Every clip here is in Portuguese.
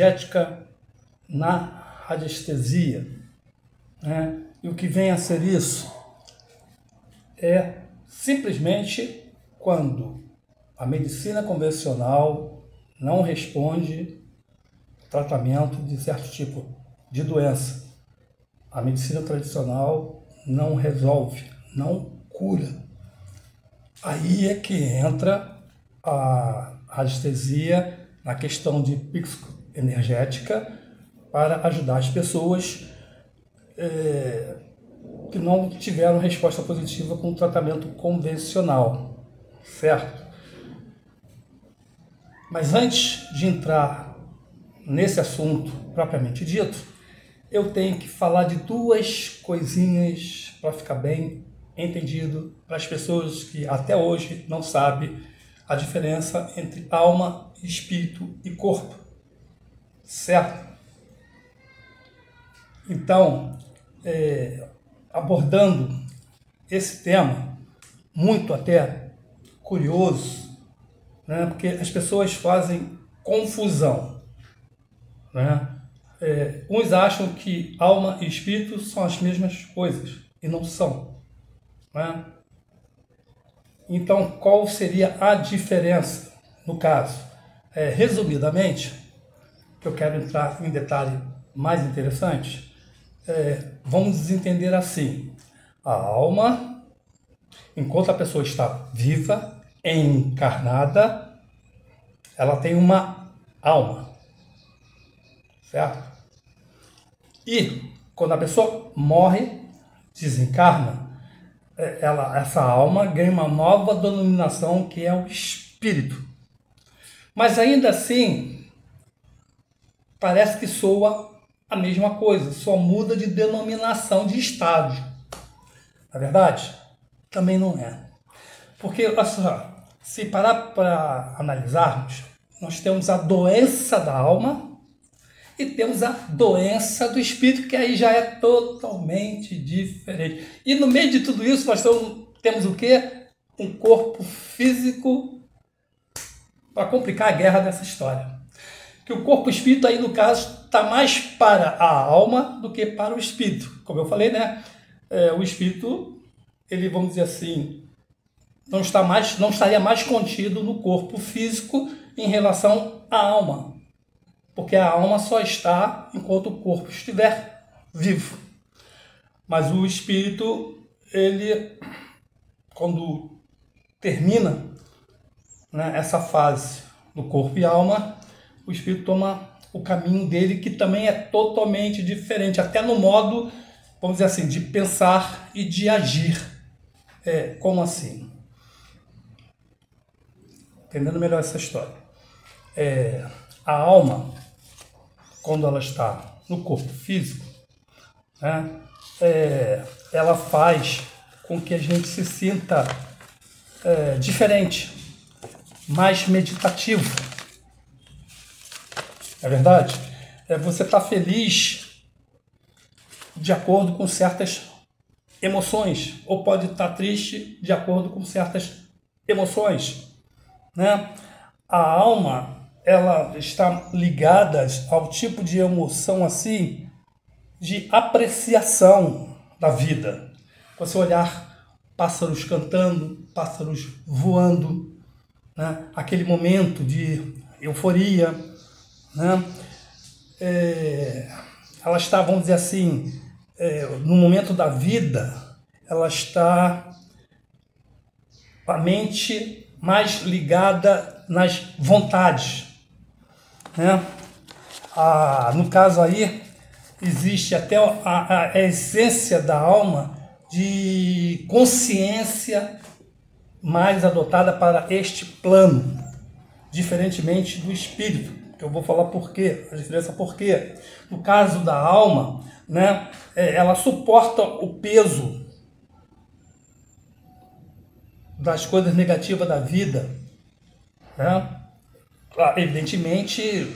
energética na radiestesia, né? E o que vem a ser isso é simplesmente quando a medicina convencional não responde ao tratamento de certo tipo de doença. A medicina tradicional não resolve, não cura. Aí é que entra a radiestesia na questão de psicoenergética para ajudar as pessoas que não tiveram resposta positiva com o tratamento convencional, certo? Mas antes de entrar nesse assunto propriamente dito, eu tenho que falar de duas coisinhas para ficar bem entendido para as pessoas que até hoje não sabem a diferença entre alma, espírito e corpo, certo? Então, abordando esse tema, muito até curioso, né? Porque as pessoas fazem confusão, né? Uns acham que alma e espírito são as mesmas coisas, e não são, né? Então, qual seria a diferença no caso? Resumidamente, que eu quero entrar em detalhe mais interessante, vamos entender assim: a alma, enquanto a pessoa está viva, encarnada, ela tem uma alma, certo? E quando a pessoa morre, desencarna, essa alma ganha uma nova denominação, que é o espírito. Mas ainda assim, parece que soa a mesma coisa, só muda de denominação de estágio. Na verdade, também não é. Porque, olha só, se parar para analisarmos, nós temos a doença da alma e temos a doença do espírito, que aí já é totalmente diferente. E no meio de tudo isso, nós temos o quê? Um corpo físico para complicar a guerra dessa história. Que o corpo espírito aí, no caso, está mais para a alma do que para o espírito. Como eu falei, né? O espírito, ele, vamos dizer assim, não estaria mais contido no corpo físico em relação à alma. Porque a alma só está enquanto o corpo estiver vivo. Mas o espírito, ele, quando termina, né, essa fase do corpo e alma, o espírito toma o caminho dele, que também é totalmente diferente, até no modo, vamos dizer assim, de pensar e de agir. Como assim? Entendendo melhor essa história. A alma, quando ela está no corpo físico, né, ela faz com que a gente se sinta diferente, mais meditativo. É verdade? Você está feliz de acordo com certas emoções, ou pode estar triste de acordo com certas emoções, né? A alma, ela está ligada ao tipo de emoção assim, de apreciação da vida. Você olhar pássaros cantando, pássaros voando, né? Aquele momento de euforia, né? Ela está, vamos dizer assim, no momento da vida, ela está com a mente mais ligada nas vontades, né? No caso aí, existe até a essência da alma de consciência mais adotada para este plano, diferentemente do espírito. Eu vou falar por quê, a diferença por quê. No caso da alma, né, ela suporta o peso das coisas negativas da vida, né? Evidentemente,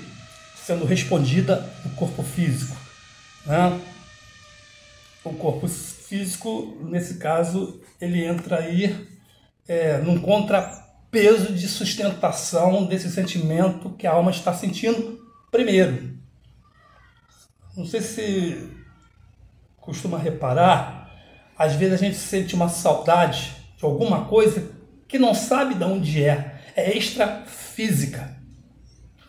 sendo respondida no corpo físico, né? O corpo físico, nesse caso, ele entra aí num contrapeso de sustentação desse sentimento que a alma está sentindo primeiro, Não sei se costuma reparar, às vezes a gente sente uma saudade de alguma coisa que não sabe de onde é extrafísica.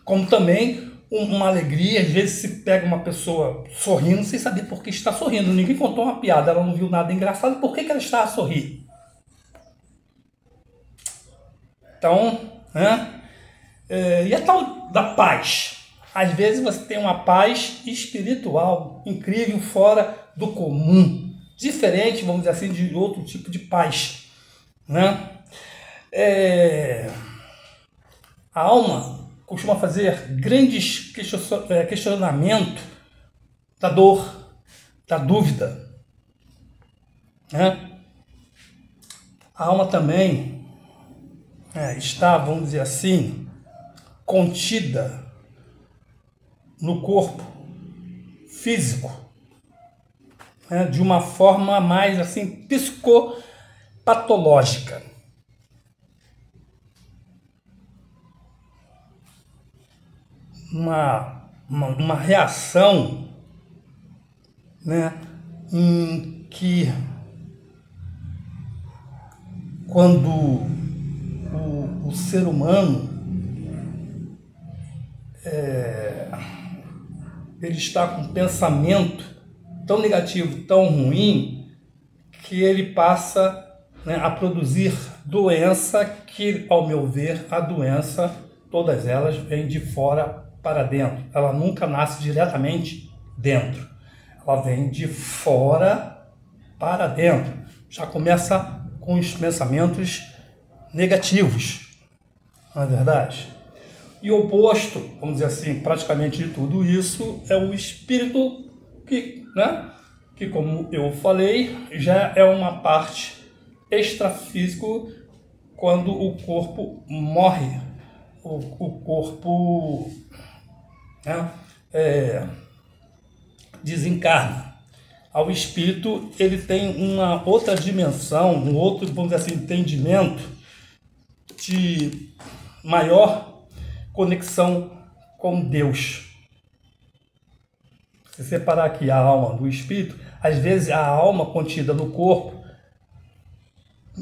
Como também uma alegria, às vezes se pega uma pessoa sorrindo sem saber por que está sorrindo. Ninguém contou uma piada, ela não viu nada engraçado, por que ela está a sorrir? Então, né? E a tal da paz? Às vezes você tem uma paz espiritual incrível, fora do comum, diferente, vamos dizer assim, de outro tipo de paz, né? A alma costuma fazer grandes questionamentos da dor, da dúvida, né? A alma também está, vamos dizer assim, contida no corpo físico, né, de uma forma mais assim psicopatológica. Uma reação, né, em que quando o ser humano ele está com um pensamento tão negativo, tão ruim, que ele passa, né, a produzir doença que, ao meu ver, a doença, todas elas vêm de fora para dentro. Ela nunca nasce diretamente dentro. Ela vem de fora para dentro. Já começa com os pensamentos negativos, não é verdade? E o oposto, vamos dizer assim, praticamente de tudo isso, é o espírito que, né, que, como eu falei, já é uma parte extrafísico quando o corpo morre, o corpo, né, desencarna. Ao espírito, ele tem uma outra dimensão, um outro, vamos dizer assim, entendimento de maior conexão com Deus. Se separar aqui a alma do espírito, às vezes a alma contida no corpo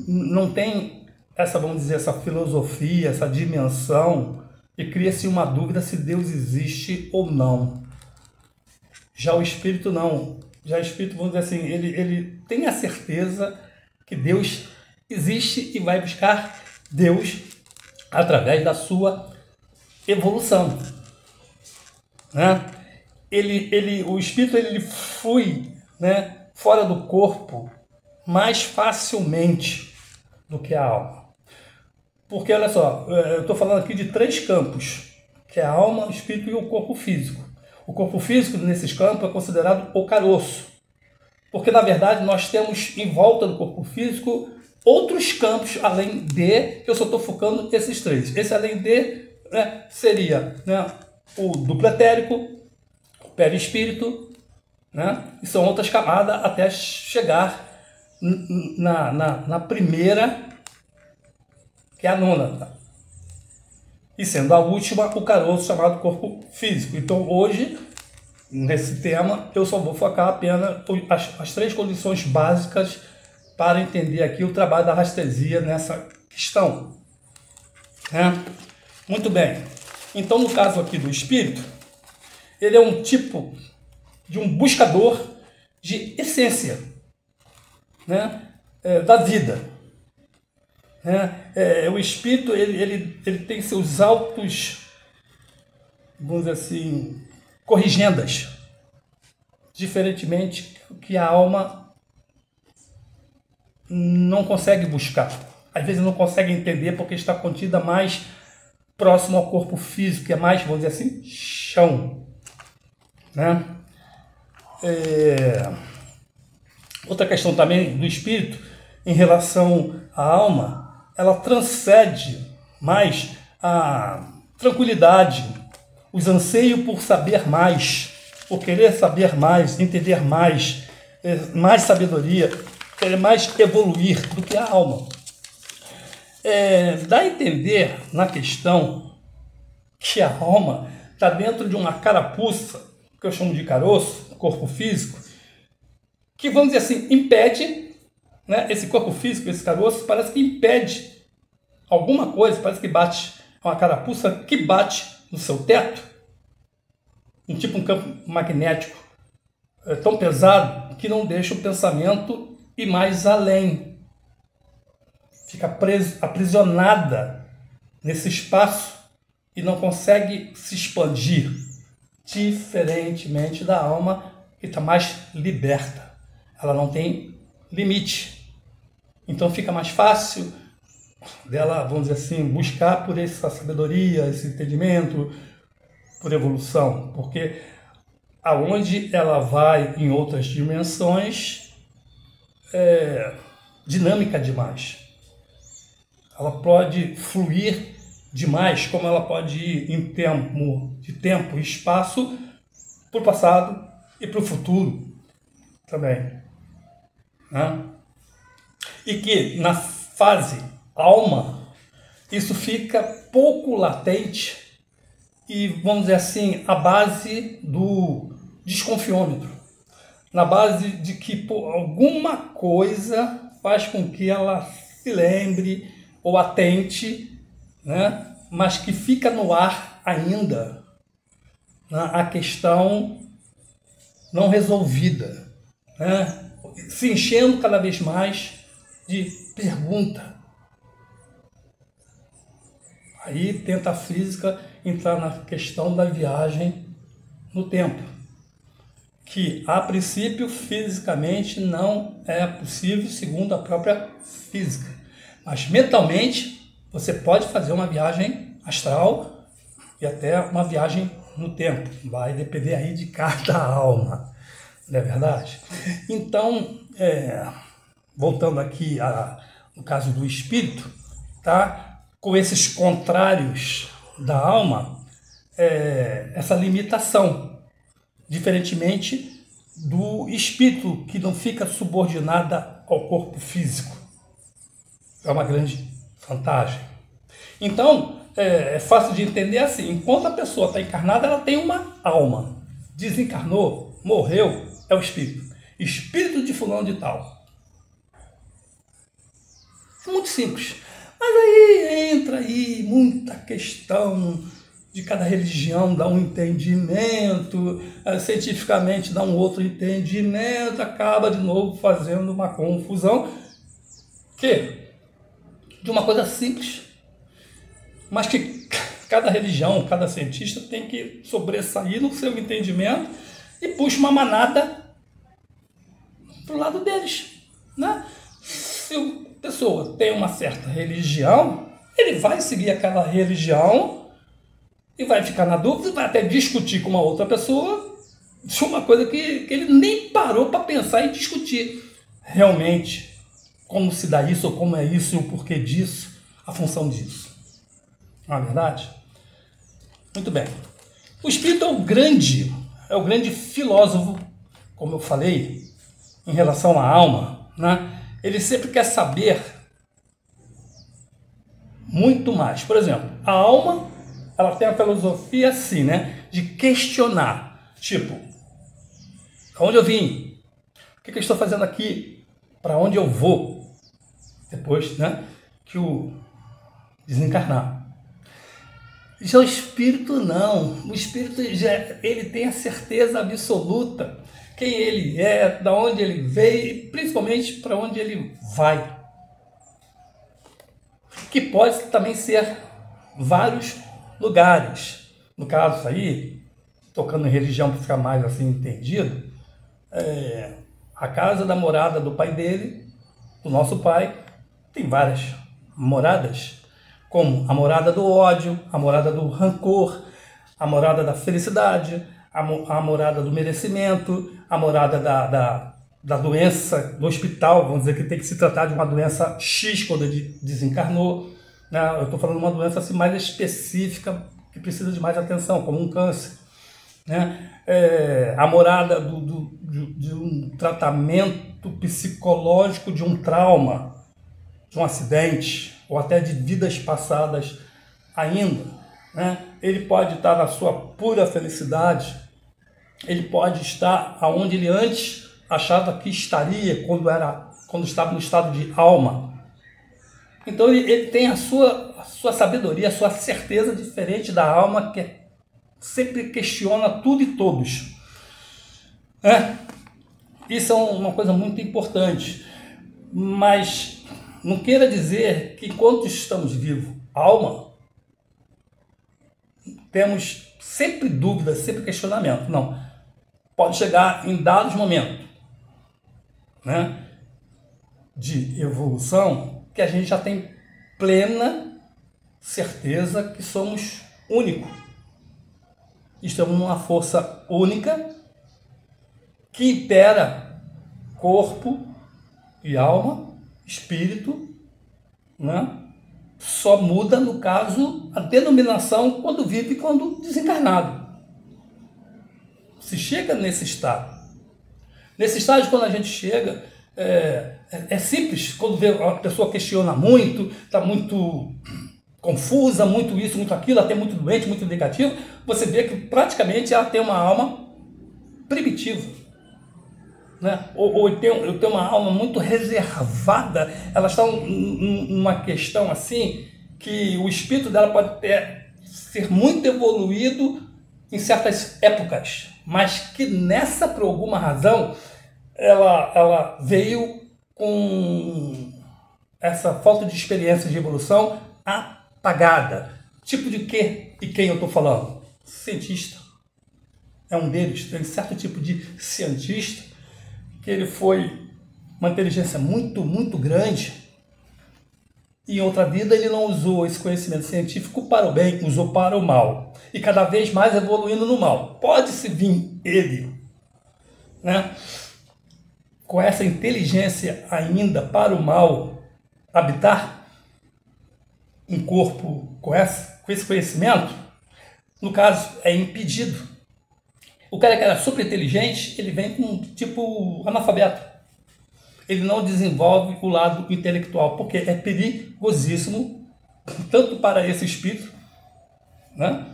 não tem essa, vamos dizer, essa filosofia, essa dimensão, e cria-se uma dúvida se Deus existe ou não. Já o espírito não. Já o espírito, vamos dizer assim, ele tem a certeza que Deus existe e vai buscar Deus através da sua evolução, né? O espírito ele flui, né, fora do corpo mais facilmente do que a alma. Porque, olha só, eu estou falando aqui de 3 campos, que é a alma, o espírito e o corpo físico. O corpo físico, nesses campos, é considerado o caroço. Porque, na verdade, nós temos em volta do corpo físico outros campos, além de, que eu só estou focando esses 3. Esse além de, né, seria, né, o duplo etérico, o perispírito, né, e são outras camadas até chegar na primeira, que é a nona. E sendo a última, o caroço chamado corpo físico. Então, hoje, nesse tema, eu só vou focar apenas as 3 condições básicas para entender aqui o trabalho da restesia nessa questão. Muito bem. Então, no caso aqui do espírito, ele é um tipo de um buscador de essência, né, da vida. O espírito ele tem seus altos, vamos dizer assim, corrigendas, diferentemente que a alma não consegue buscar. Às vezes não consegue entender porque está contida mais próximo ao corpo físico, que é mais, vamos dizer assim, chão, né? Outra questão também do espírito, em relação à alma, ela transcende mais a tranquilidade, os anseios por saber mais, por querer saber mais, entender mais, mais sabedoria, querer mais evoluir do que a alma. Dá a entender na questão que a alma está dentro de uma carapuça, que eu chamo de caroço, corpo físico, que, vamos dizer assim, impede, né, esse corpo físico, esse caroço, parece que impede alguma coisa, parece que bate, uma carapuça que bate no seu teto, um campo magnético tão pesado que não deixa o pensamento ir mais além. Fica aprisionada nesse espaço e não consegue se expandir, diferentemente da alma que está mais liberta. Ela não tem limite. Então fica mais fácil dela, vamos dizer assim, buscar por essa sabedoria, esse entendimento, por evolução, porque aonde ela vai em outras dimensões é dinâmica demais. Ela pode fluir demais, como ela pode ir em termos de tempo e espaço para o passado e para o futuro também, né? E que na fase alma, isso fica pouco latente e, vamos dizer assim, a base do desconfiômetro, na base de que alguma coisa faz com que ela se lembre ou atente, né? Mas que fica no ar ainda, né? A questão não resolvida, né? Se enchendo cada vez mais de pergunta. Aí tenta a física entrar na questão da viagem no tempo, que a princípio fisicamente não é possível segundo a própria física, mas mentalmente você pode fazer uma viagem astral e até uma viagem no tempo, vai depender aí de cada alma, não é verdade? Então, voltando aqui no caso do espírito, tá? Com esses contrários da alma, essa limitação, diferentemente do espírito, que não fica subordinada ao corpo físico. É uma grande vantagem. Então, é fácil de entender assim, enquanto a pessoa está encarnada, ela tem uma alma. Desencarnou, morreu, é o espírito. Espírito de fulano de tal. É muito simples. Mas aí entra aí muita questão de cada religião, dá um entendimento, cientificamente dá um outro entendimento, acaba de novo fazendo uma confusão de uma coisa simples, mas que cada religião, cada cientista tem que sobressair no seu entendimento e puxa uma manada para o lado deles, né? Se a pessoa tem uma certa religião, ele vai seguir aquela religião e vai ficar na dúvida, vai até discutir com uma outra pessoa de uma coisa que ele nem parou para pensar e discutir realmente como se dá isso, ou como é isso, e o porquê disso, a função disso. Não é verdade? Muito bem. O espírito é o grande filósofo, como eu falei, em relação à alma, né? Ele sempre quer saber muito mais. Por exemplo, a alma, ela tem a filosofia assim, né? De questionar. Tipo, aonde eu vim? O que eu estou fazendo aqui? Para onde eu vou? Depois, né? Que o desencarnar. Já o espírito não. O espírito ele tem a certeza absoluta quem ele é, de onde ele veio e principalmente para onde ele vai. Que pode também ser vários lugares. No caso aí, tocando em religião para ficar mais assim entendido, a casa da morada do pai dele, do nosso pai, tem várias moradas, como a morada do ódio, a morada do rancor, a morada da felicidade, a morada do merecimento, a morada da doença, do hospital, vamos dizer que tem que se tratar de uma doença X quando ele desencarnou, né? Eu estou falando de uma doença assim, mais específica, que precisa de mais atenção, como um câncer, né? A morada de um tratamento psicológico de um trauma, de um acidente, ou até de vidas passadas ainda, né? Ele pode estar na sua pura felicidade, ele pode estar aonde ele antes achava que estaria quando estava no estado de alma. Então ele tem a sua sabedoria, a sua certeza diferente da alma, que sempre questiona tudo e todos. Isso é uma coisa muito importante, mas não queira dizer que enquanto estamos vivos, alma, temos sempre dúvidas, sempre questionamento. Não. Pode chegar em dados momentos, né, de evolução, que a gente já tem plena certeza que somos únicos. Estamos numa força única que impera corpo e alma, espírito, né? Só muda, no caso, a denominação quando vive e quando desencarnado. Se chega nesse estado. Nesse estágio, quando a gente chega, é simples, quando vê a pessoa questiona muito, está muito confusa, muito isso, muito aquilo, até muito doente, muito negativo, você vê que praticamente ela tem uma alma primitiva, né? Ou tem uma alma muito reservada. Ela está numa questão assim, que o espírito dela pode ser muito evoluído em certas épocas, mas que nessa, por alguma razão, ela veio com essa falta de experiência de evolução apagada. Tipo de quê e quem eu estou falando? Cientista. É um deles. Tem certo tipo de cientista que ele foi uma inteligência muito, muito grande. E em outra vida ele não usou esse conhecimento científico para o bem, usou para o mal. E cada vez mais evoluindo no mal. Pode-se vir ele, né, com essa inteligência ainda para o mal, habitar um corpo com esse conhecimento? No caso, é impedido. O cara que era super inteligente, ele vem com tipo analfabeto. Ele não desenvolve o lado intelectual, porque é perigosíssimo, tanto para esse espírito, né,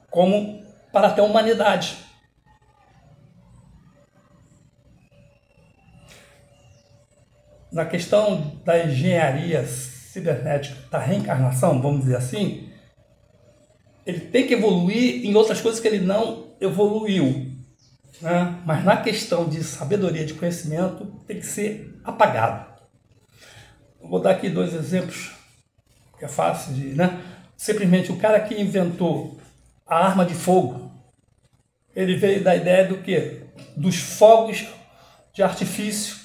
como para até a humanidade. Na questão da engenharia cibernética, da reencarnação, vamos dizer assim, ele tem que evoluir em outras coisas que ele não evoluiu, né? Mas na questão de sabedoria, de conhecimento, tem que ser apagado. Eu vou dar aqui 2 exemplos, que é fácil de, né? Simplesmente o cara que inventou a arma de fogo, ele veio da ideia do quê? Dos fogos de artifício,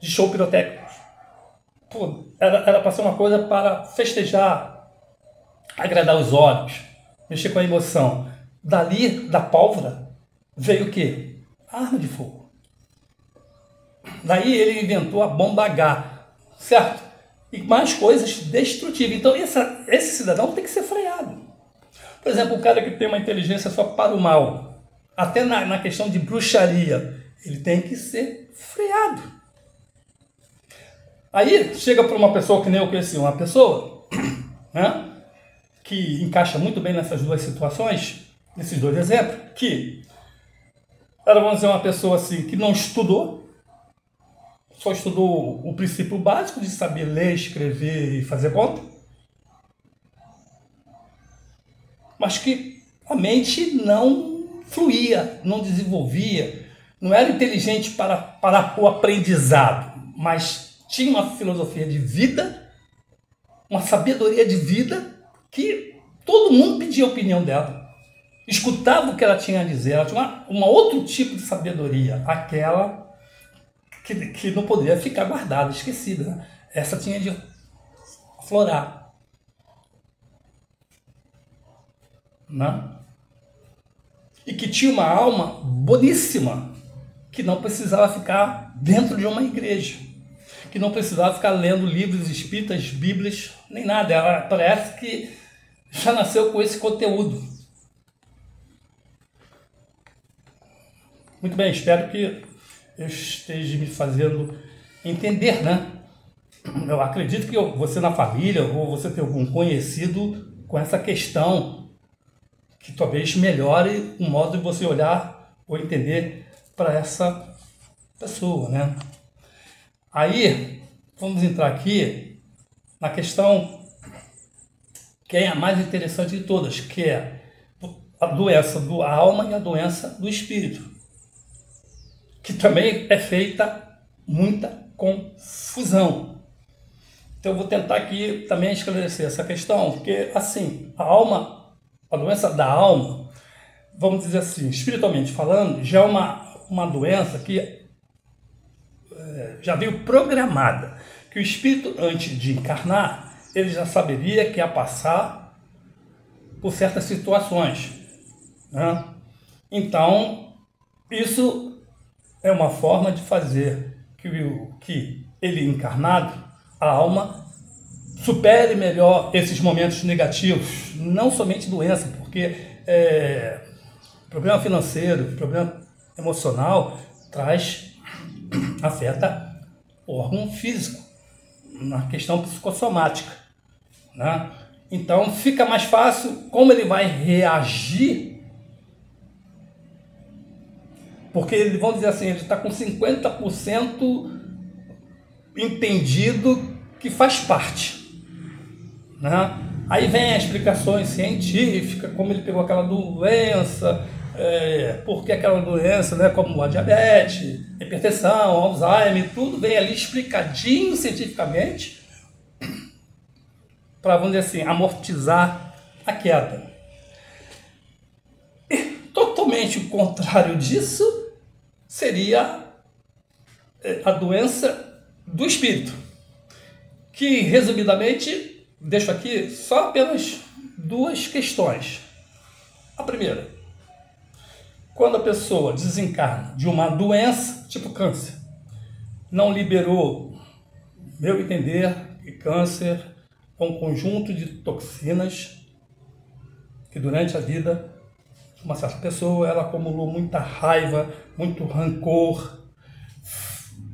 de show pirotécnicos. Pô, era para ser uma coisa para festejar, agradar os olhos, mexer com a emoção. Dali, da pólvora, veio o quê? A arma de fogo. Daí ele inventou a bomba H, certo? E mais coisas destrutivas. Então esse cidadão tem que ser freado. Por exemplo, o cara que tem uma inteligência só para o mal, até na questão de bruxaria, ele tem que ser freado. Aí chega para uma pessoa que nem eu conheci, uma pessoa, né, que encaixa muito bem nessas 2 situações, nesses 2 exemplos, que era, vamos dizer, uma pessoa assim, que não estudou, só estudou o princípio básico de saber ler, escrever e fazer conta, mas que a mente não fluía, não desenvolvia, não era inteligente para o aprendizado, mas tinha uma filosofia de vida, uma sabedoria de vida, que todo mundo pedia a opinião dela. Escutava o que ela tinha a dizer. Ela tinha uma outro tipo de sabedoria, aquela que não poderia ficar guardada, esquecida, né? Essa tinha de aflorar, né? E que tinha uma alma boníssima, que não precisava ficar dentro de uma igreja, que não precisava ficar lendo livros espíritas, bíblias, nem nada. Ela parece que já nasceu com esse conteúdo. Muito bem, espero que eu esteja me fazendo entender, né? Eu acredito que você na família, ou você tem algum conhecido com essa questão que talvez melhore o modo de você olhar ou entender para essa pessoa, né? Aí, vamos entrar aqui na questão que é a mais interessante de todas, que é a doença da alma e a doença do espírito, que também é feita muita confusão. Então eu vou tentar aqui também esclarecer essa questão, porque assim, a doença da alma, vamos dizer assim, espiritualmente falando, já é uma doença que já veio programada, que o espírito, antes de encarnar, ele já saberia que ia passar por certas situações, né? Então, isso é uma forma de fazer que ele encarnado, a alma, supere melhor esses momentos negativos, não somente doença, porque problema financeiro, problema emocional afeta o órgão físico, na questão psicossomática, né? Então fica mais fácil como ele vai reagir, porque ele, vamos dizer assim, ele está com 50% entendido que faz parte, né? Aí vem as explicações científicas, como ele pegou aquela doença, porque aquela doença, né, como a diabetes, hipertensão, Alzheimer, tudo vem ali explicadinho cientificamente para, vamos dizer assim, amortizar a queda. E totalmente o contrário disso seria a doença do espírito, que resumidamente deixo aqui só apenas duas questões. A primeira, quando a pessoa desencarna de uma doença tipo câncer, não liberou, meu entender, que câncer é um conjunto de toxinas que durante a vida de uma certa pessoa ela acumulou muita raiva, muito rancor,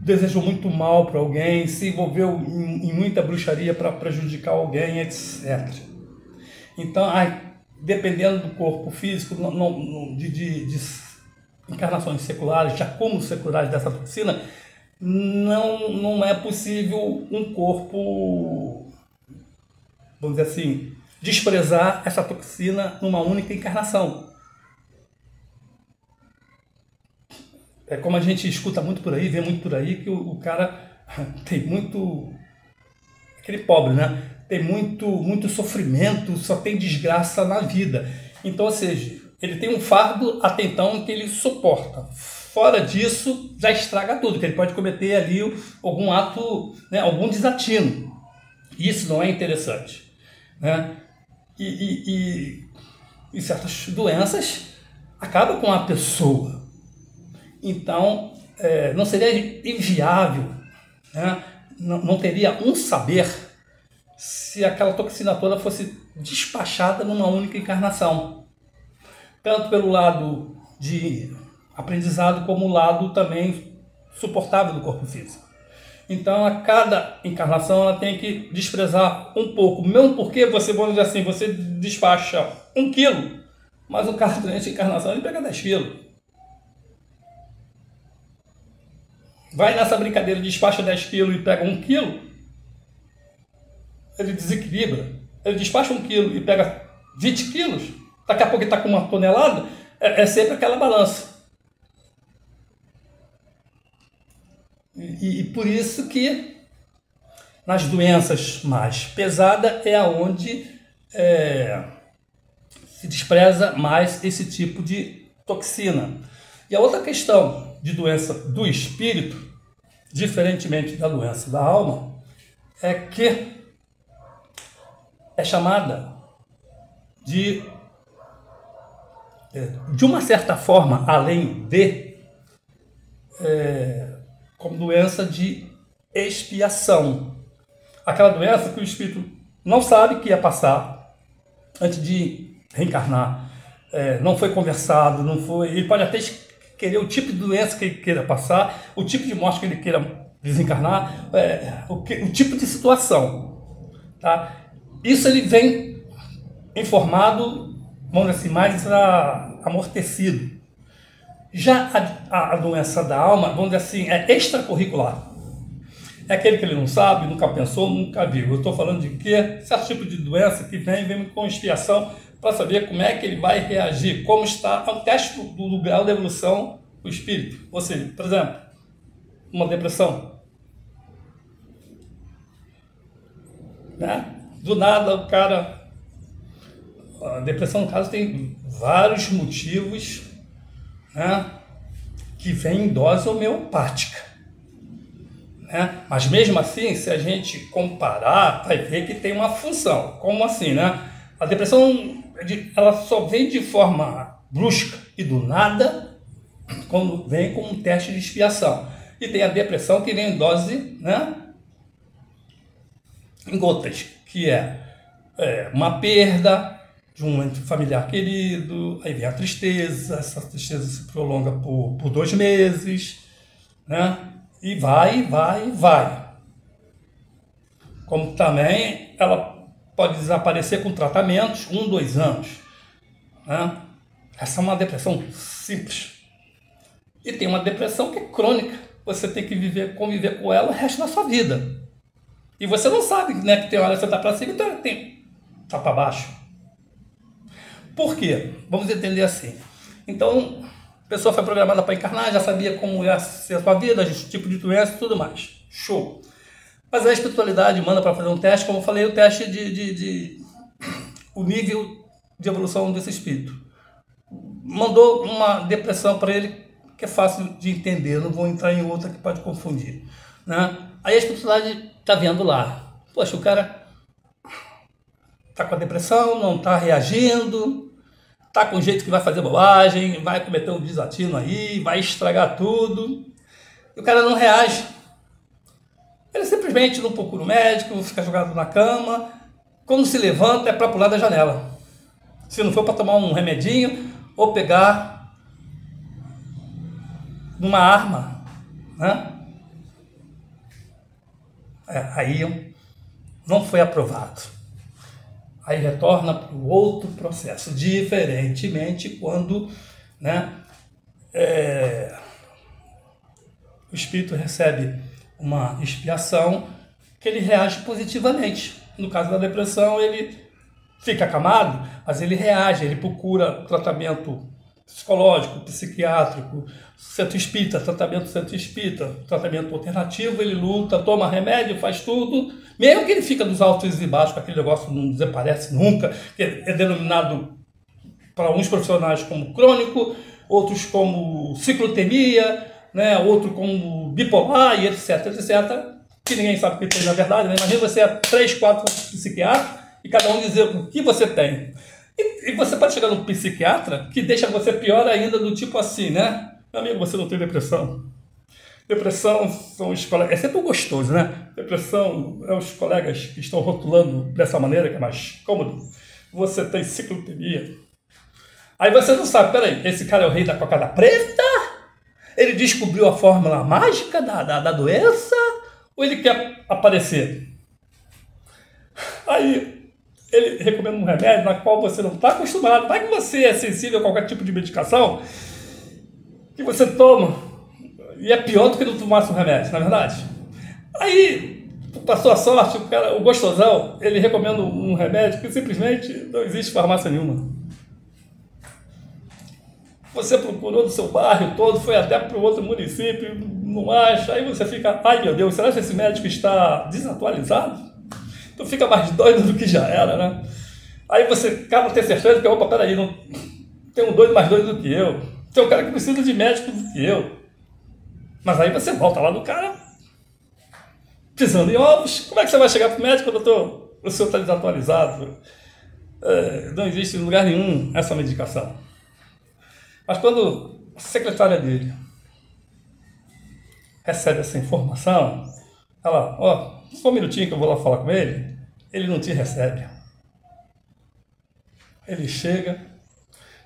desejou muito mal para alguém, se envolveu em muita bruxaria para prejudicar alguém, etc. Então, dependendo do corpo físico, de encarnações seculares, de acúmulos seculares dessa toxina, não é possível um corpo, vamos dizer assim, desprezar essa toxina numa única encarnação. É como a gente escuta muito por aí, vê muito por aí, que o cara tem muito... aquele pobre, né? Tem muito sofrimento, só tem desgraça na vida. Então, ou seja, ele tem um fardo até então que ele suporta. Fora disso, já estraga tudo, que ele pode cometer ali algum ato, né, algum desatino. Isso não é interessante, né? E certas doenças acabam com a pessoa. Então, não seria inviável, né? Não teria um saber se aquela toxina toda fosse despachada numa única encarnação. Tanto pelo lado de aprendizado, como o lado também suportável do corpo físico. Então, a cada encarnação, ela tem que desprezar um pouco. Mesmo porque você, vamos dizer assim, você despacha 1 quilo, mas o cara durante a encarnação ele pega 10 quilos. Vai nessa brincadeira, despacha 10 quilos e pega 1 quilo, ele desequilibra. Ele despacha 1 quilo e pega 20 quilos, daqui a pouco ele está com 1 tonelada, é sempre aquela balança. E por isso que nas doenças mais pesadas é onde se despreza mais esse tipo de toxina. E a outra questão de doença do espírito, diferentemente da doença da alma, é que é chamada de uma certa forma, além de, como doença de expiação. Aquela doença que o espírito não sabe que ia passar antes de reencarnar. Não foi conversado, não foi... Ele pode até querer o tipo de doença que ele queira passar, o tipo de morte que ele queira desencarnar, o tipo de situação. Tá? Isso ele vem informado, vamos dizer assim, mais amortecido. Já a doença da alma, vamos dizer assim, é extracurricular. É aquele que ele não sabe, nunca pensou, nunca viu. Eu estou falando de quê? Certo tipo de doença que vem com expiação para saber como é que ele vai reagir, como está, é um teste do grau de evolução do espírito. Ou seja, por exemplo, uma depressão. Né? Do nada o cara... A depressão, no caso, tem vários motivos, né, que vem em dose homeopática. Né? Mas mesmo assim, se a gente comparar, vai ver que tem uma função. Como assim, né? A depressão, ela só vem de forma brusca e do nada, quando vem com um teste de expiação. E tem a depressão que vem em dose, né, em gotas, que é uma perda de um ente familiar querido, aí vem a tristeza, essa tristeza se prolonga por 2 meses, né? E vai. Como também ela pode desaparecer com tratamentos, 1, 2 anos. Né? Essa é uma depressão simples. E tem uma depressão que é crônica. Você tem que conviver com ela o resto da sua vida. E você não sabe, né, que tem hora que você está para cima e está para baixo. Por quê? Vamos entender assim. Então, a pessoa foi programada para encarnar, já sabia como ia ser a sua vida, o tipo de doença e tudo mais. Show. Mas a espiritualidade manda para fazer um teste, como eu falei, o teste o nível de evolução desse espírito. Mandou uma depressão para ele, que é fácil de entender, não vou entrar em outra que pode confundir. Né? Aí a espiritualidade está vendo lá. Poxa, o cara está com a depressão, não está reagindo, está com jeito que vai fazer bobagem, vai cometer um desatino aí, vai estragar tudo. E o cara não reage. Ele simplesmente não procura o médico, fica jogado na cama. Quando se levanta é para pular da janela. Se não for para tomar um remedinho ou pegar uma arma, né? Aí não foi aprovado. Aí retorna para o outro processo, diferentemente quando, né, o espírito recebe uma expiação que ele reage positivamente. No caso da depressão, ele fica acamado, mas ele reage, ele procura tratamento psicológico, psiquiátrico, centro espírita, tratamento alternativo, ele luta, toma remédio, faz tudo, mesmo que ele fica dos altos e baixos, aquele negócio não desaparece nunca, que é denominado para alguns profissionais como crônico, outros como ciclotemia, né, outro como bipolar e etc, que ninguém sabe o que tem na verdade, né? Imagina você 3, 4 psiquiatras e cada um dizer o que você tem. E você pode chegar num psiquiatra que deixa você pior ainda, do tipo assim, né? Meu amigo, você não tem depressão. Depressão são os colegas... É sempre gostoso, né? Depressão é os colegas que estão rotulando dessa maneira, que é mais cômodo. Você tem ciclotemia. Aí você não sabe, peraí, esse cara é o rei da cocada preta? Ele descobriu a fórmula mágica da doença? Ou ele quer aparecer? Aí... ele recomenda um remédio na qual você não está acostumado. Vai que você é sensível a qualquer tipo de medicação que você toma e é pior do que não tomasse um remédio, não é verdade? Aí, para sua sorte, o gostosão, ele recomenda um remédio que simplesmente não existe farmácia nenhuma. Você procurou do seu bairro todo, foi até para o outro município, não acha, aí você fica, ai meu Deus, será que esse médico está desatualizado? Tu fica mais doido do que já era, né? Aí você acaba ter certeza que, opa, peraí, não... tem um doido mais doido do que eu. Tem um cara que precisa de médico do que eu. Mas aí você volta lá do cara, pisando em ovos. Como é que você vai chegar pro médico, doutor? O senhor está desatualizado. Não existe em lugar nenhum essa medicação. Mas quando a secretária dele recebe essa informação, ela, ó, só um minutinho que eu vou lá falar com ele. Ele não te recebe. Ele chega,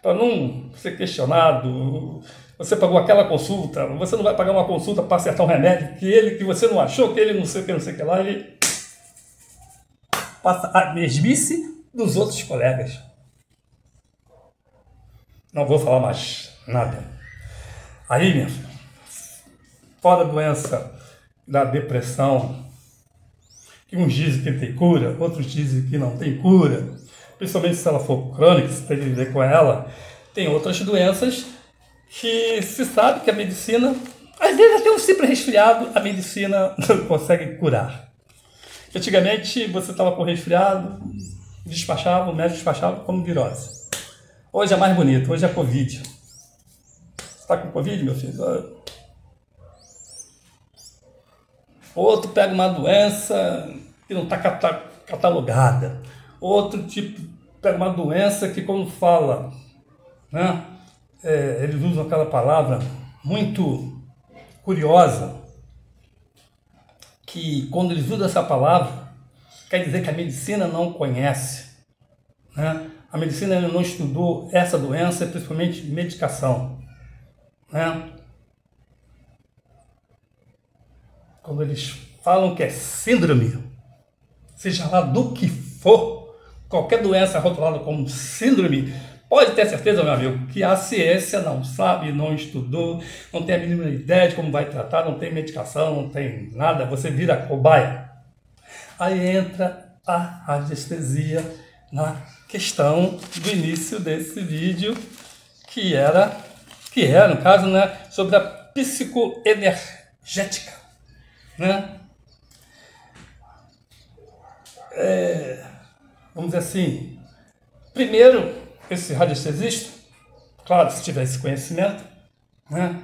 para não ser questionado, você pagou aquela consulta, você não vai pagar uma consulta para acertar um remédio que você não achou, que ele não sei o que lá, ele passa a mesmice dos outros colegas. Não vou falar mais nada. Aí, minha filha, fora a doença da depressão, que uns dizem que tem cura, outros dizem que não tem cura, principalmente se ela for crônica, se tem que viver com ela, tem outras doenças que se sabe que a medicina, às vezes até um simples resfriado, a medicina não consegue curar. Antigamente você estava com resfriado, despachava, o médico despachava como virose. Hoje é mais bonito, hoje é Covid. Você está com Covid, meu filho? Outro pega uma doença que não está catalogada. Outro tipo pega uma doença que, quando fala, né, eles usam aquela palavra muito curiosa, que quando eles usam essa palavra, quer dizer que a medicina não conhece, né? A medicina ainda não estudou essa doença, principalmente medicação, né? Quando eles falam que é síndrome, seja lá do que for, qualquer doença rotulada como síndrome, pode ter certeza, meu amigo, que a ciência não sabe, não estudou, não tem a mínima ideia de como vai tratar, não tem medicação, não tem nada, você vira cobaia. Aí entra a radiestesia na questão do início desse vídeo, que é, no caso, né, sobre a psicoenergética, né? Vamos dizer assim, primeiro, esse radiestesista, claro, se tiver esse conhecimento, né?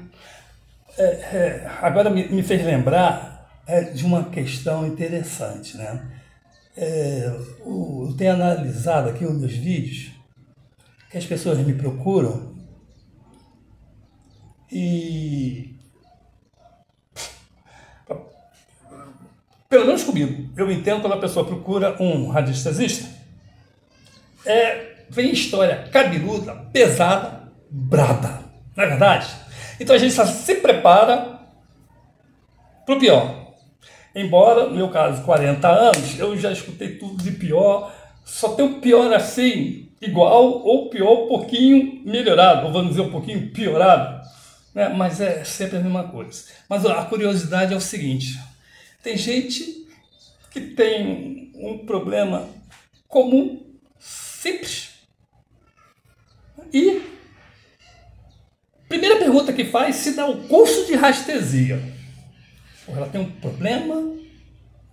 Agora me fez lembrar de uma questão interessante, né? Eu tenho analisado aqui os meus vídeos, que as pessoas me procuram e, pelo menos comigo, eu entendo quando a pessoa procura um radiestesista, vem história cabeluda, pesada, braba, não é verdade? Então a gente só se prepara para o pior. Embora, no meu caso, 40 anos, eu já escutei tudo de pior, só tem o pior assim, igual, ou pior um pouquinho melhorado, ou vamos dizer um pouquinho piorado, né? Mas é sempre a mesma coisa. Mas a curiosidade é o seguinte, tem gente que tem um problema comum, simples, e primeira pergunta que faz, se dá o curso de radiestesia. Ela tem um problema,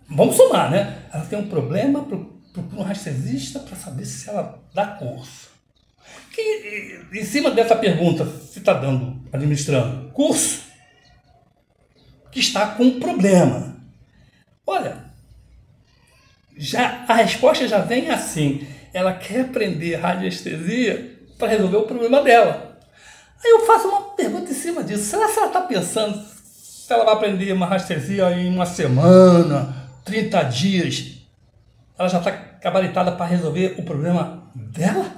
vamos somar, né? Ela tem um problema para um radiestesista para saber se ela dá curso. Que, em cima dessa pergunta, se está administrando curso, que está com um problema. Olha, a resposta já vem assim. Ela quer aprender radiestesia para resolver o problema dela. Aí eu faço uma pergunta em cima disso. Será que ela está pensando se ela vai aprender uma radiestesia em uma semana, 30 dias? Ela já está gabaritada para resolver o problema dela?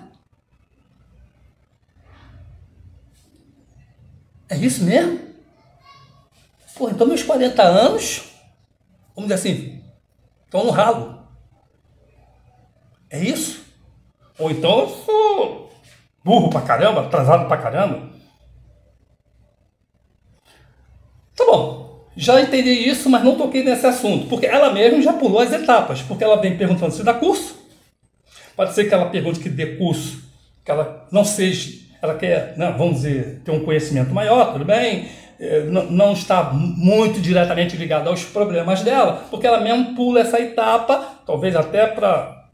É isso mesmo? Pô, então meus 40 anos, vamos dizer assim, estão no ralo. É isso? Ou então eu sou burro pra caramba, atrasado pra caramba. Tá bom, já entendi isso, mas não toquei nesse assunto, porque ela mesma já pulou as etapas, porque ela vem perguntando se dá curso. Pode ser que ela pergunte que dê curso, que ela não seja, ela quer, né, vamos dizer, ter um conhecimento maior, tudo bem, não está muito diretamente ligada aos problemas dela, porque ela mesmo pula essa etapa, talvez até para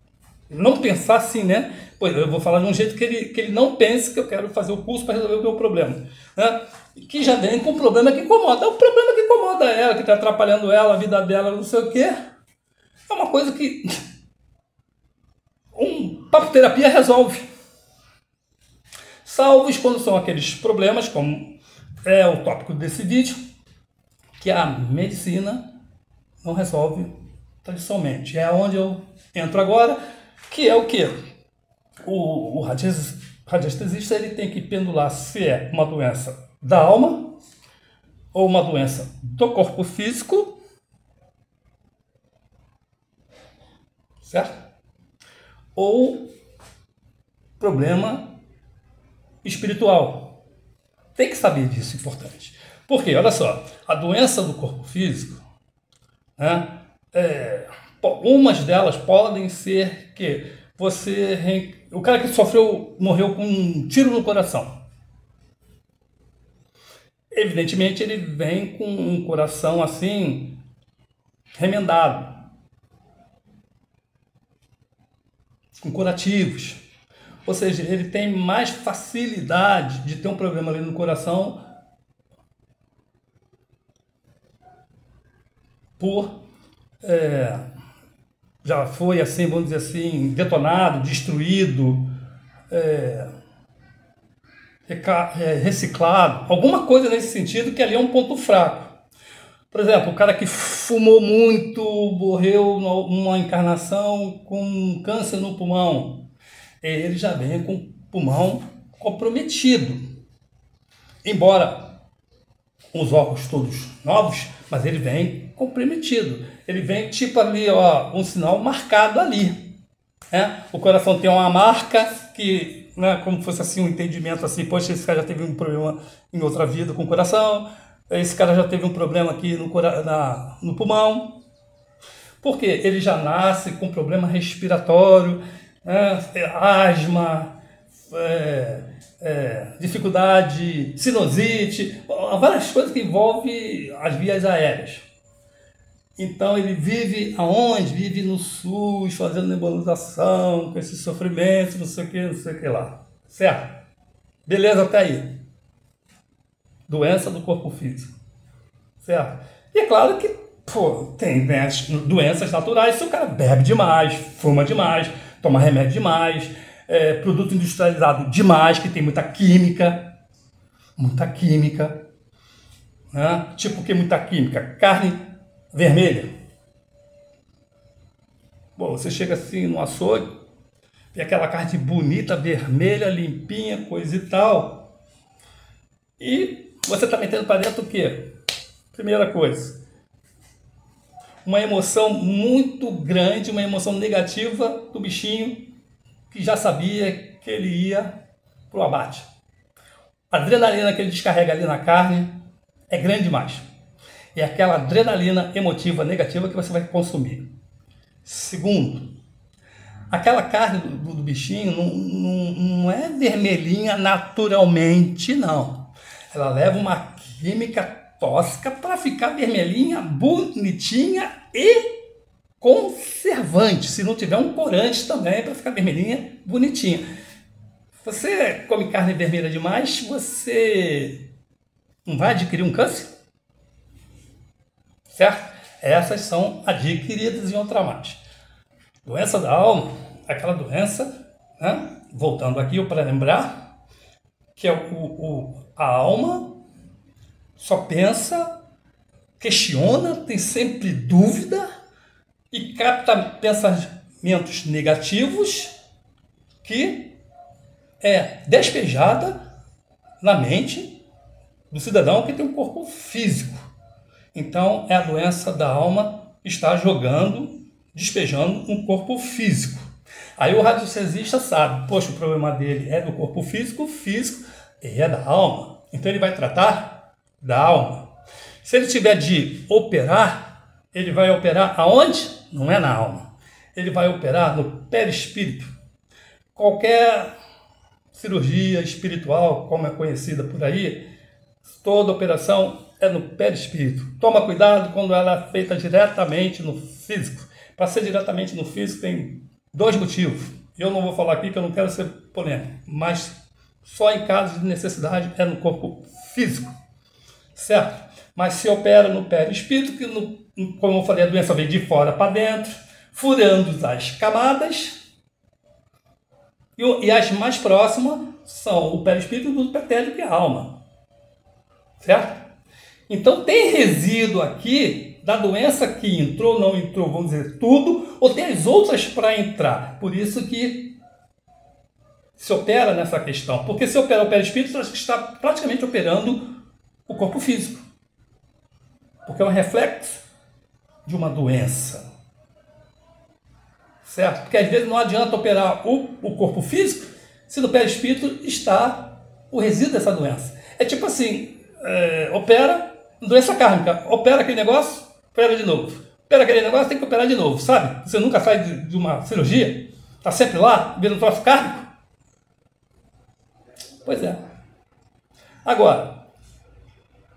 não pensar assim, né? Pois eu vou falar de um jeito que ele não pense que eu quero fazer o curso para resolver o meu problema, né? Que já vem com um problema que incomoda. É o problema que incomoda ela, que está atrapalhando ela, a vida dela, não sei o quê. É uma coisa que um papo terapia resolve. Salvos quando são aqueles problemas, como é o tópico desse vídeo, que a medicina não resolve tradicionalmente. É onde eu entro agora, que é o quê? O radiestesista ele tem que pendular se é uma doença da alma ou uma doença do corpo físico, certo? Ou problema espiritual. Tem que saber disso, importante. Porque, olha só, a doença do corpo físico, né, umas delas podem ser que o cara que morreu com um tiro no coração. Evidentemente, ele vem com um coração assim, remendado, com curativos. Ou seja, ele tem mais facilidade de ter um problema ali no coração já foi assim, vamos dizer assim, detonado, destruído, reciclado, alguma coisa nesse sentido que ali é um ponto fraco. Por exemplo, o cara que fumou muito, morreu numa encarnação com câncer no pulmão, ele já vem com o pulmão comprometido. Embora os órgãos todos novos, mas ele vem comprometido. Ele vem tipo ali, ó, um sinal marcado ali. Né? O coração tem uma marca que, né, como fosse assim um entendimento assim, poxa, esse cara já teve um problema em outra vida com o coração, esse cara já teve um problema aqui no pulmão. Porque ele já nasce com problema respiratório, né, asma, dificuldade, sinusite, várias coisas que envolvem as vias aéreas. Então ele vive aonde? Vive no SUS, fazendo nebulização, com esse sofrimento, não sei o que lá. Certo? Beleza até aí. Doença do corpo físico. Certo? E é claro que, tem doenças naturais se o cara bebe demais, fuma demais, toma remédio demais, produto industrializado demais, que tem muita química. Né? Tipo o que muita química? Carne vermelha. Bom, você chega assim no açougue, vê aquela carne bonita, vermelha, limpinha, coisa e tal. E você está metendo para dentro o quê? Primeira coisa, uma emoção muito grande, uma emoção negativa do bichinho que já sabia que ele ia para o abate. A adrenalina que ele descarrega ali na carne é grande demais. É aquela adrenalina emotiva negativa que você vai consumir. Segundo, aquela carne do bichinho não é vermelhinha naturalmente, não. Ela leva uma química tóxica para ficar vermelhinha, bonitinha e conservante. Se não tiver um corante também para ficar vermelhinha, bonitinha. Você come carne vermelha demais, você não vai adquirir um câncer? Certo? Essas são adquiridas em outra mais. Doença da alma, aquela doença, né? Voltando aqui para lembrar, que é a alma só pensa, questiona, tem sempre dúvida e capta pensamentos negativos que é despejada na mente do cidadão que tem um corpo físico. Então, é a doença da alma que está despejando um corpo físico. Aí o radiestesista sabe, poxa, o problema dele é do corpo físico e é da alma. Então, ele vai tratar da alma. Se ele tiver de operar, ele vai operar aonde? Não é na alma. Ele vai operar no perispírito. Qualquer cirurgia espiritual, como é conhecida por aí, toda operação é no perispírito. Toma cuidado quando ela é feita diretamente no físico. Para ser diretamente no físico tem 2 motivos. Eu não vou falar aqui que eu não quero ser polêmico, mas só em caso de necessidade é no corpo físico. Certo? Mas se opera no perispírito, que como eu falei, a doença vem de fora para dentro, furando as camadas, e as mais próximas são o perispírito do pretélio, que é a alma. Certo? Então tem resíduo aqui da doença que entrou, não entrou, vamos dizer, tudo, ou tem as outras para entrar. Por isso que se opera nessa questão. Porque se opera o perispírito, está praticamente operando o corpo físico. Porque é um reflexo de uma doença. Certo? Porque às vezes não adianta operar o corpo físico se no perispírito está o resíduo dessa doença. É tipo assim, opera, doença kármica, opera aquele negócio, opera de novo. Opera aquele negócio, tem que operar de novo, sabe? Você nunca sai de uma cirurgia, está sempre lá, vendo um troço kármico. Pois é. Agora,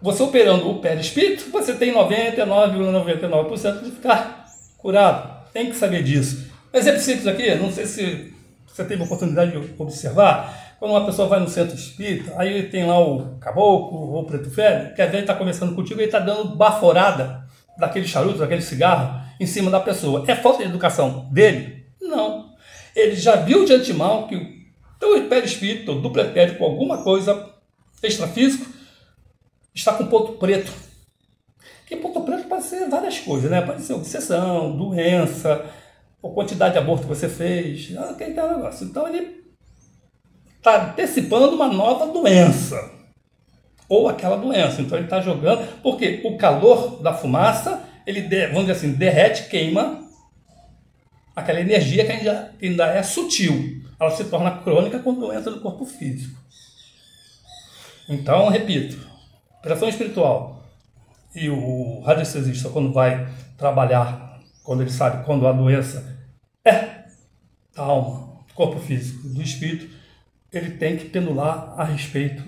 você operando o perispírito, você tem 99,99% de ficar curado. Tem que saber disso. Um exemplo simples aqui, não sei se você teve a oportunidade de observar, quando uma pessoa vai no centro espírita, aí tem lá o caboclo ou o preto velho, que às vezes está conversando contigo e está dando baforada daquele charuto, daquele cigarro, em cima da pessoa. É falta de educação dele? Não. Ele já viu de antemão que o perispírito, o duplo etérico, alguma coisa extrafísico, está com ponto preto. Que ponto preto pode ser várias coisas, né? Pode ser obsessão, doença, ou quantidade de aborto que você fez, aquele negócio. Então ele está antecipando uma nova doença, ou aquela doença. Então ele está jogando, porque o calor da fumaça, ele, vamos dizer assim, derrete, queima aquela energia que ainda é sutil. Ela se torna crônica quando entra no corpo físico. Então, repito, operação espiritual e o radiestesista, quando vai trabalhar, quando ele sabe quando a doença é da alma, do corpo físico, do espírito, ele tem que pendular a respeito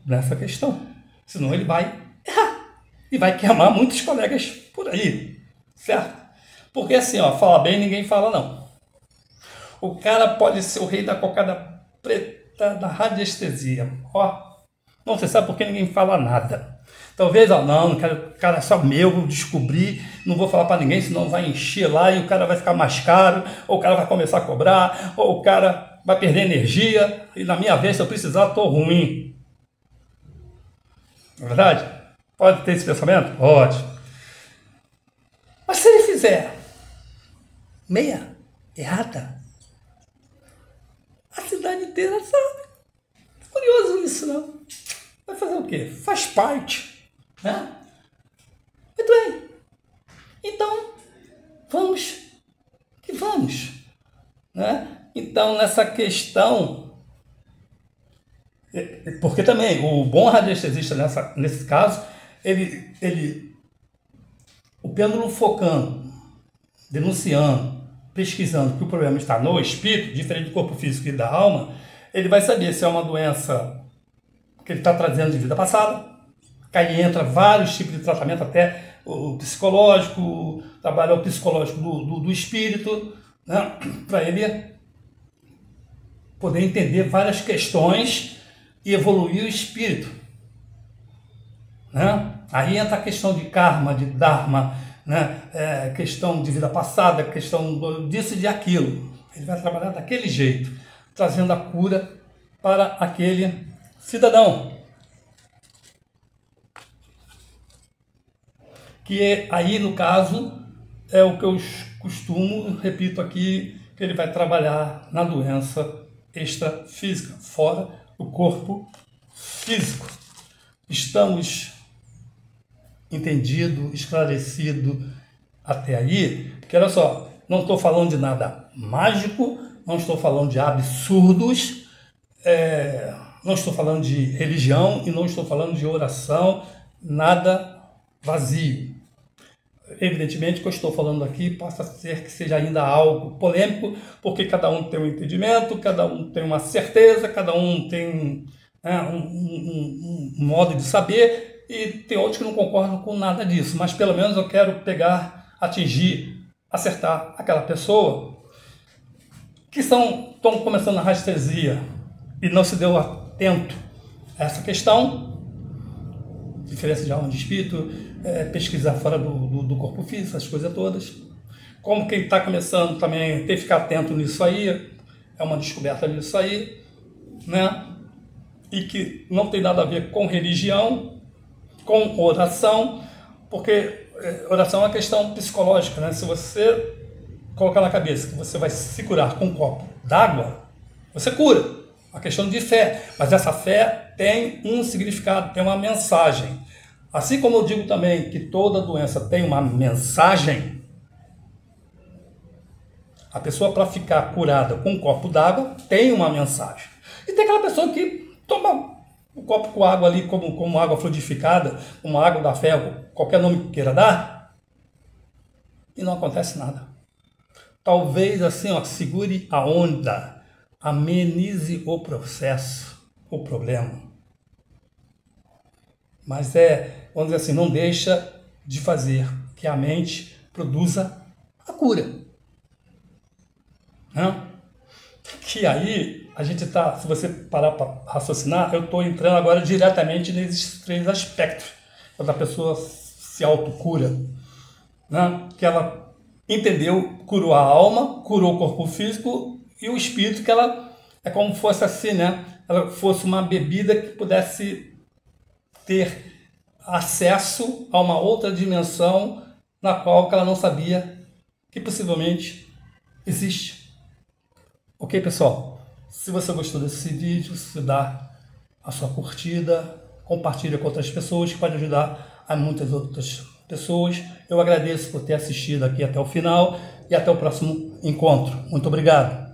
dessa questão. Senão ele vai errar e vai queimar muitos colegas por aí, certo? Porque assim, ó, fala bem, ninguém fala não. O cara pode ser o rei da cocada preta da radiestesia. Ó, não, você sabe por que ninguém fala nada. Talvez, ó, não quero, cara, é só meu, vou descobrir, não vou falar para ninguém, senão vai encher lá e o cara vai ficar mais caro, ou o cara vai começar a cobrar, ou o cara vai perder energia, e na minha vez, se eu precisar, estou ruim. Não é verdade? Pode ter esse pensamento? Pode. Mas se ele fizer meia errada, a cidade inteira sabe. Curioso isso, não? Vai fazer o quê? Faz parte, né? Muito bem. Então, vamos que vamos, né? Então, nessa questão, porque também o bom radiestesista nesse caso, o pêndulo focando, denunciando, pesquisando que o problema está no espírito, diferente do corpo físico e da alma, ele vai saber se é uma doença que ele está trazendo de vida passada, que aí entra vários tipos de tratamento, até o psicológico, trabalhar o psicológico do espírito, né? Para ele poder entender várias questões e evoluir o espírito, né? Aí entra a questão de karma, de dharma, né? Questão de vida passada, questão disso e de aquilo. Ele vai trabalhar daquele jeito, trazendo a cura para aquele cidadão. Que aí, no caso, é o que eu costumo, repito aqui, que ele vai trabalhar na doença extrafísica, fora do corpo físico. Estamos entendido, esclarecido até aí? Porque olha só, não estou falando de nada mágico, não estou falando de absurdos, não estou falando de religião e não estou falando de oração, nada vazio. Evidentemente que eu estou falando aqui possa ser que seja ainda algo polêmico, porque cada um tem um entendimento, cada um tem uma certeza, cada um tem um modo de saber, e tem outros que não concordam com nada disso, mas pelo menos eu quero pegar, atingir, acertar aquela pessoa que estão começando a radiestesia e não se deu atento a essa questão, diferença de alma de espírito, pesquisar fora do corpo físico, essas coisas todas. Como quem está começando também tem que ficar atento nisso aí, é uma descoberta nisso aí, né? E que não tem nada a ver com religião, com oração, porque oração é uma questão psicológica, né? Se você colocar na cabeça que você vai se curar com um copo d'água, você cura. A questão de fé, mas essa fé tem um significado, tem uma mensagem. Assim como eu digo também que toda doença tem uma mensagem, a pessoa para ficar curada com um copo d'água tem uma mensagem. E tem aquela pessoa que toma O copo com água ali, como água fluidificada, como água da fé, qualquer nome que queira dar, e não acontece nada. Talvez assim, ó, segure a onda, amenize o processo, o problema. Mas vamos dizer assim, não deixa de fazer que a mente produza a cura. Né? Que aí a gente está, se você parar para raciocinar, eu estou entrando agora diretamente nesses 3 aspectos. Quando a pessoa se autocura, né? Que ela entendeu, curou a alma, curou o corpo físico e o espírito, que ela é como fosse assim, né? Ela fosse uma bebida que pudesse ter acesso a uma outra dimensão na qual ela não sabia que possivelmente existe. Ok, pessoal? Se você gostou desse vídeo, se dá a sua curtida, compartilha com outras pessoas, que pode ajudar a muitas outras pessoas. Eu agradeço por ter assistido aqui até o final e até o próximo encontro. Muito obrigado.